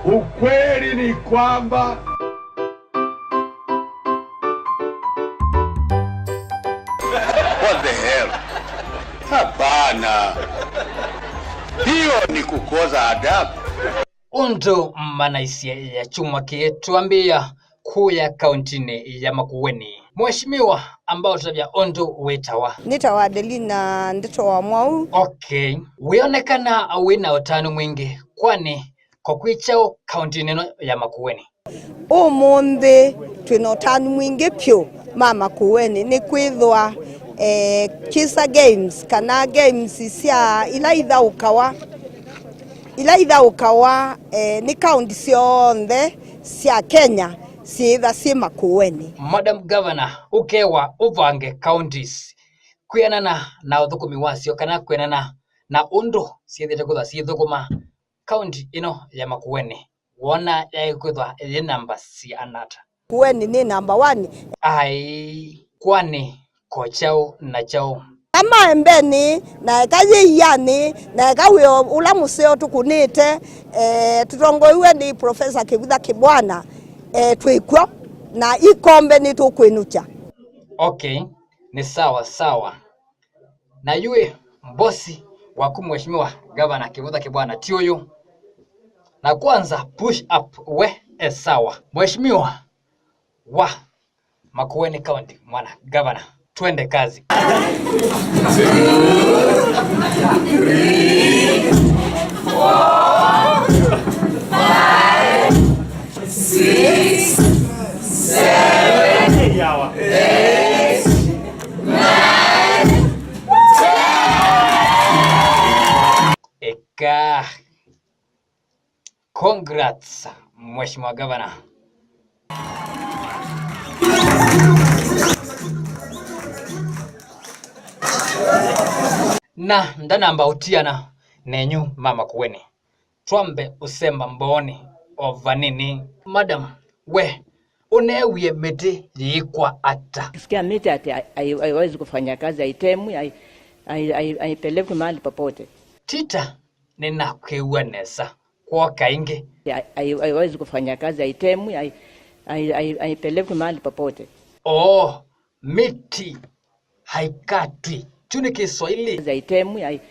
Ukweli ni kwamba what the hell? Hapana. Hiyo ni kukosa adabu. Undu Manaisye ya chuma kituambia kuya kauntini ya Makueni. Mheshimiwa ambao tabia Undu wetawa. Nitawa Delina ndito wa mwau. Okay. Wionekana wina utano mwingi kwani kwa kwichao kauntini ya Makueni. Umundi twina utano mwingi pyo mama Makueni ni kwithwa kisa games kana games cia ilaitha ukawa ni kaunti cionthe cia Kenya ciitha ci Makueni. Madam Governor ukewa uvange counties kwianana na uthukumi wacio kana kwianana na undu ciithite kutha cithukuma county ino ya Makueni wona yaikuthwa ye number ci anata. Makueni ni number 1. Ai kwani kochao na chao ama embeni na kazi yani na kawe ula museo tukunite tutongoiwe ni Professor Kivutha Kibwana twikwo na ikombe ni tukwinucha. Okay, ni sawa na yue mbosi waku Mheshimiwa Governor Kivutha Kibwana tioyo na kwanza push up we sawa Mheshimiwa wa Makueni County mwana Governor, twende kazi. 2, 3, 4, 5, 6, 7, 8, 9, 10. Eka. Congrats Mheshimiwa Governor. Na ndanamba utiana nenyu mama Kueni twambe usemba mboni ovanini. Madam we unewie miti yikwa ata sikia miti ati haiwezi kufanya kazi, haitemwi, haipelekwi mahali popote. Tita ninakuiwenesa kwa kaingi haiwezi kufanya kazi, haitemwi, haipelekwi mahali popote. Oh, miti haikatwi tuni Kiswahili haitemwi,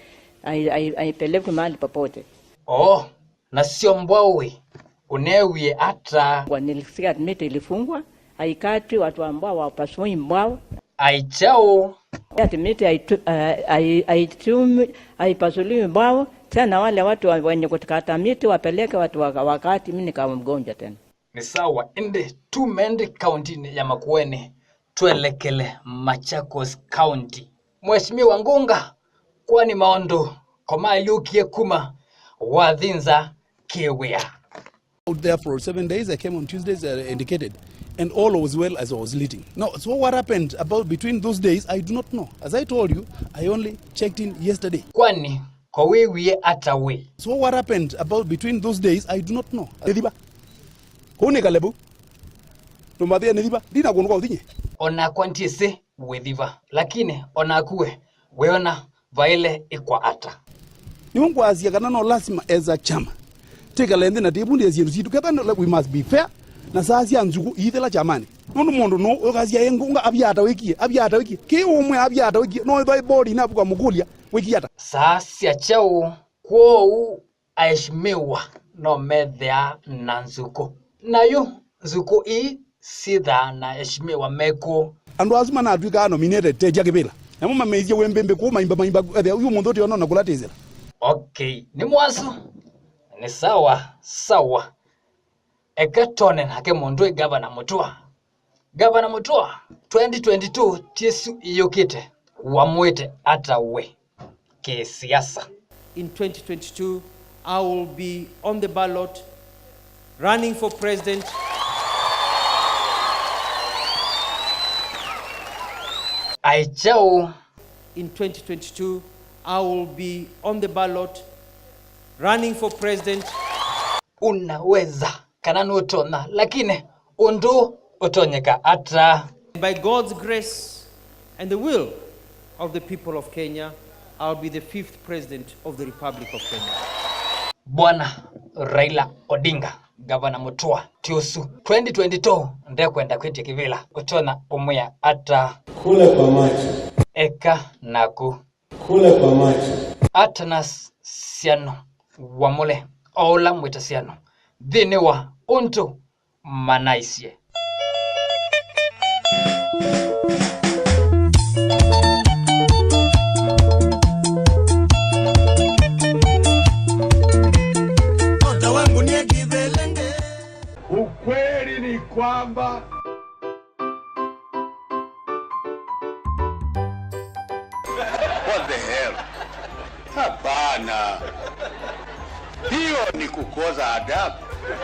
haipelekwi mahali popote. Oh, na sio mbwawe unewie ata nilisikia miti ilifungwa, haikatwi, watu ambao wapasui mbao aichao ati miti haipasuliwi mbao tena. Wale watu wenye kutikata miti wapeleke watu wakati mimi kama mgonjwa tena. Ni sawa ende tumendi county ya Makueni tuelekele Machakos County. Mheshimiwa Ngunga kwani maondo koma yukie kuma wadhinza kiwea. Out there for 7 days. I came on Tuesdays indicated, and all was well as I was leading. Now, so what happened about between those days, I do not know. As I told you, I only checked in yesterday. Kwani kwa wewe ata we. So what happened about between those days, I do not know. Nediba. Kone kalebu. Tumadhia nediba. Dina kunuka udinye. Ona kwantise wedhiva. Lakini ona kuwe weona vaile ikwa ata. Ni mungu azia kanano lazima as a chama. Take a lende na tebundi as yenusi together. We must be fair. Na sasi anzuku idela chamani. Nono mondo no okazia yengunga abiata wiki. Ke umwe abiata wiki. No by body na buka mukulia wiki yata. Sasi achao kwa aishmewa no medhea na nzuko. Na yu nzuko sitha na aishmewa meko. Andu azuma na adwika nominated teja kebela. Na mama mezia wembembe ko maimba uyu mundu ti ono na kulatezera. Okay, ni mwazo. Ni sawa. Ekatone hake mondwe Governor Mutua. Governor Mutua 2022 tiesu iyokite wamwete ata we kisiasa. In 2022 I will be on the ballot running for president. Aichao. In 2022 I will be on the ballot running for president. Unaweza kananu utona lakini undu utonyeka ata. By God's grace and the will of the people of Kenya, I'll be the 5th president of the Republic of Kenya. Bwana Raila Odinga gavana Mutua tiusu 2022 ndekwenda kwitia kivila utona umwe ata kule kwa macho eka naku kule kwa macho ata na siano wamule ola mwita siano dhini wa Undu Manaisye. Ukweli ni kwamba What the hell? Hapana. Hiyo ni kukosa adabu.